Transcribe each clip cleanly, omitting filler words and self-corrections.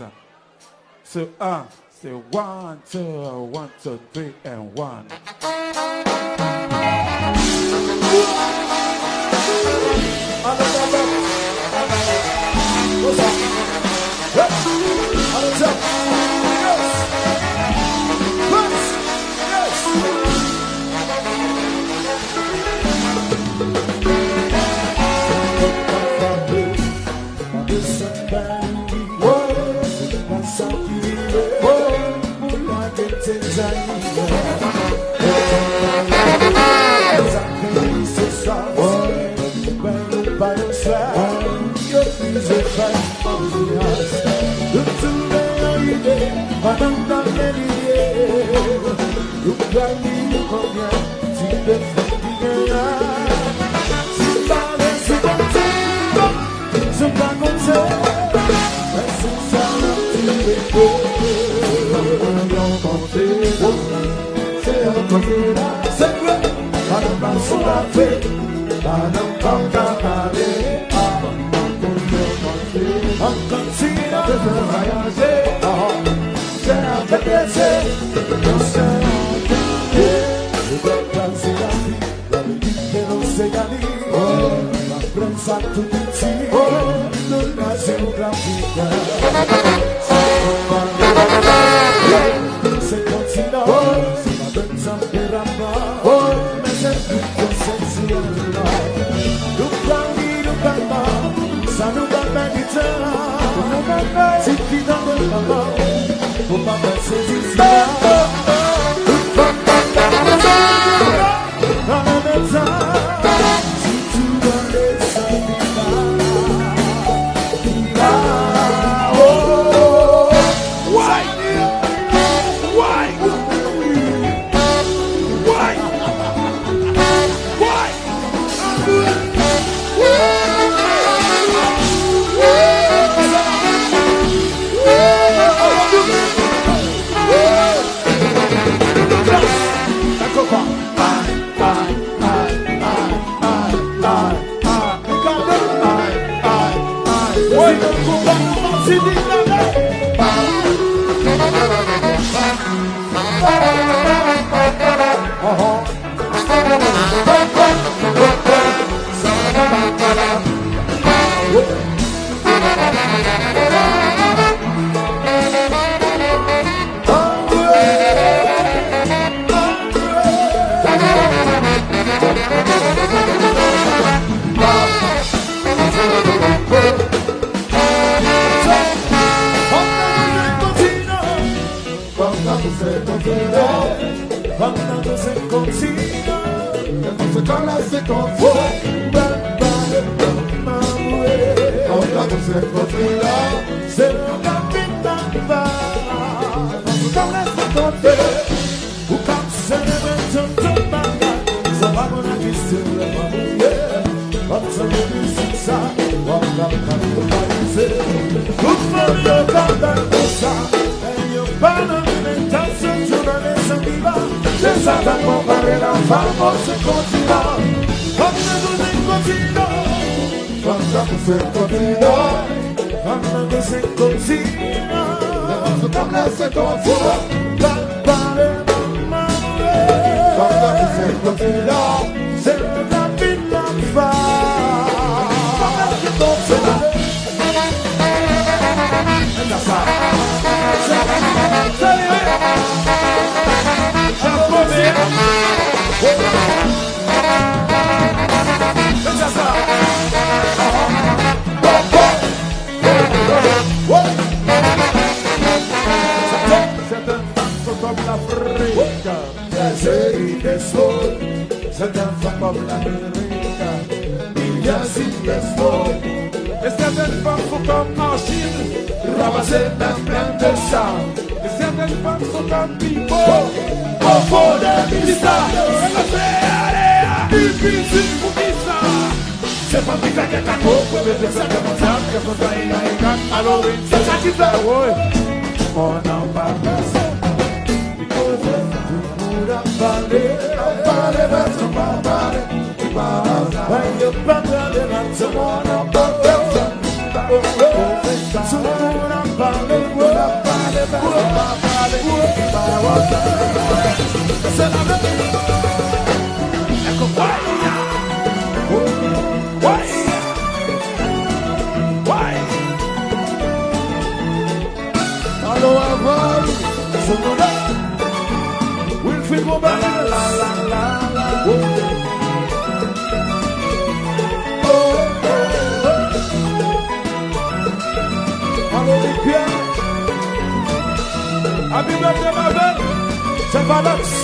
is. So, say 1, 2, 1, 2, 3, and 1. What's up? On the top. Yes. Plus. Yes. Someone C'est la même. Allo avant, seconda, Wilfried Robert, la la la la. Allo Pierre, happy birthday ma belle, c'est Valence.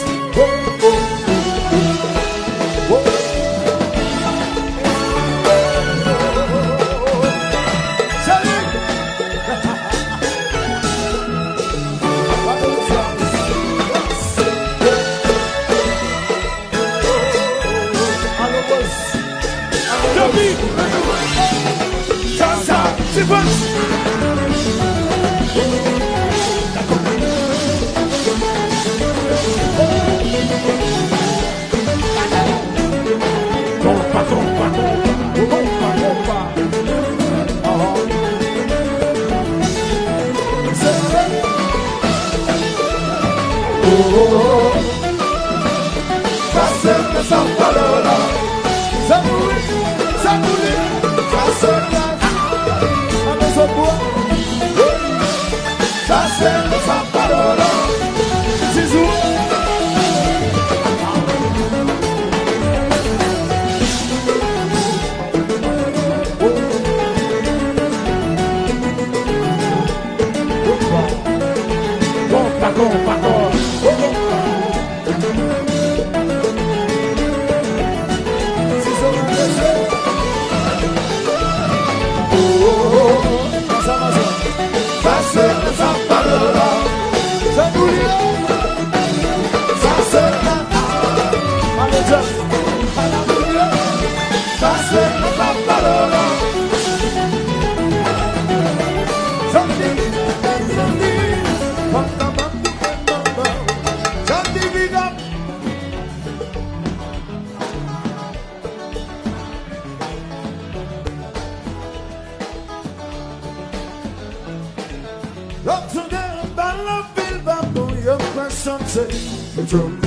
So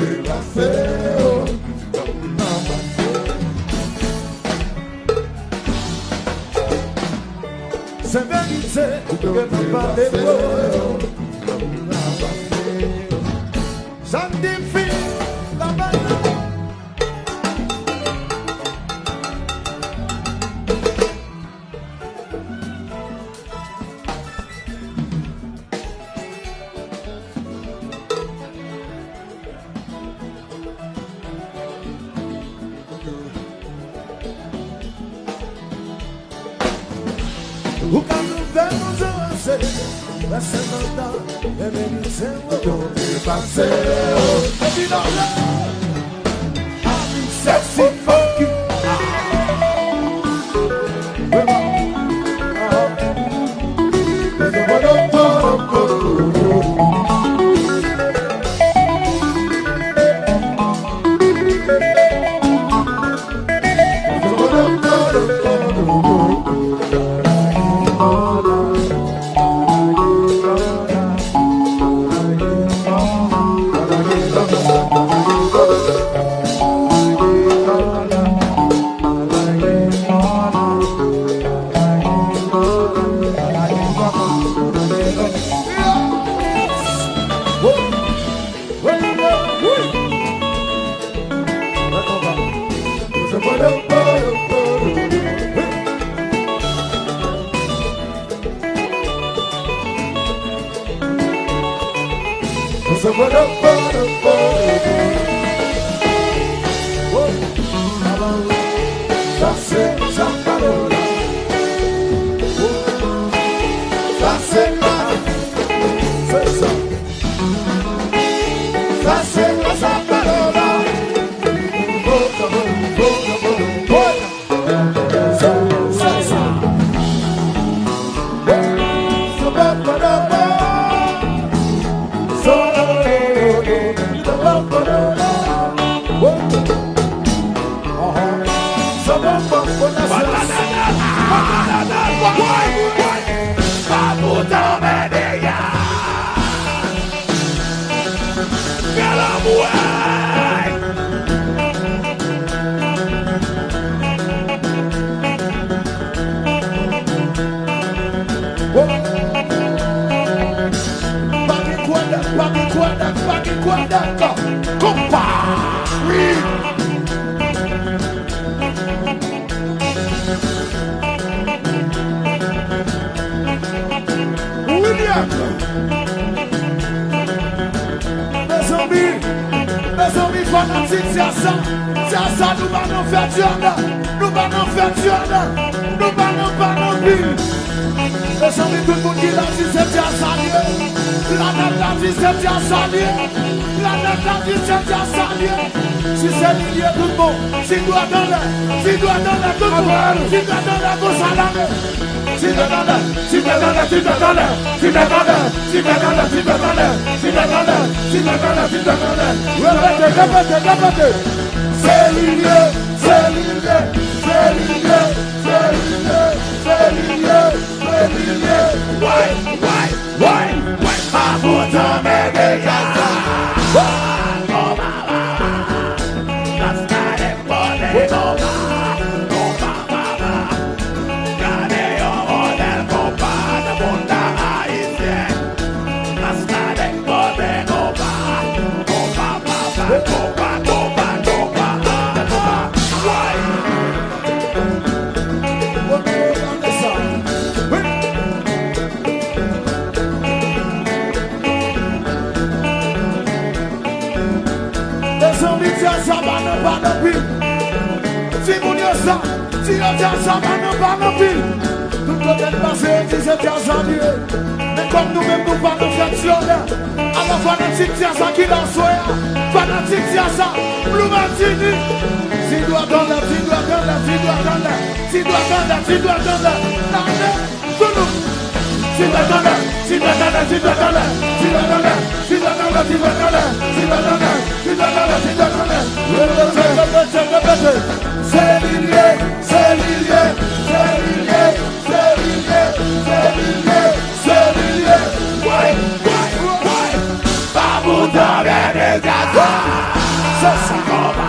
Mes amis fanatiques, c'est ça, nous allons faire du honneur, nous allons faire du honneur, nous allons pas nos billes. Mes amis, tout le monde qui l'a dit, c'est bien salié. Planète l'a dit, c'est bien salié. Planète l'a dit, c'est bien salié. Si c'est lié, tout le monde, si doit donner, tout le monde, si doit donner, vous salamez. Si doit donner, si doit donner, si doit donner, si doit donner, si doit donner, si doit donner, si doit donner, si doit donner, si doit donner. Répétez. C'est lié, c'est lié, c'est lié, c'est lié, c'est lié, c'est lié. Why? Paputa Medellasa. Las caras ponen over. Si vous n'y êtes pas, si vous êtes ça, nous pas nos villes. Tout le monde est passé, si c'était un janvier. Mais comme nous-mêmes, nous pas nous fractionner. Alors, fanatique, c'est ça qui l'a soya. Fanatique, c'est ça, Blue Martini. Si doit donner, si doit donner, si doit donner, si doit donner, si doit donner. Tout le monde. Si doit donner, si doit donner, si doit donner, si doit donner, si doit donner, si doit donner, si doit donner, si doit donner, si doit donner. C'est lié, c'est lié, c'est lié, c'est lié, c'est lié, c'est lié. Why? Paputa Medellasa. C'est ça.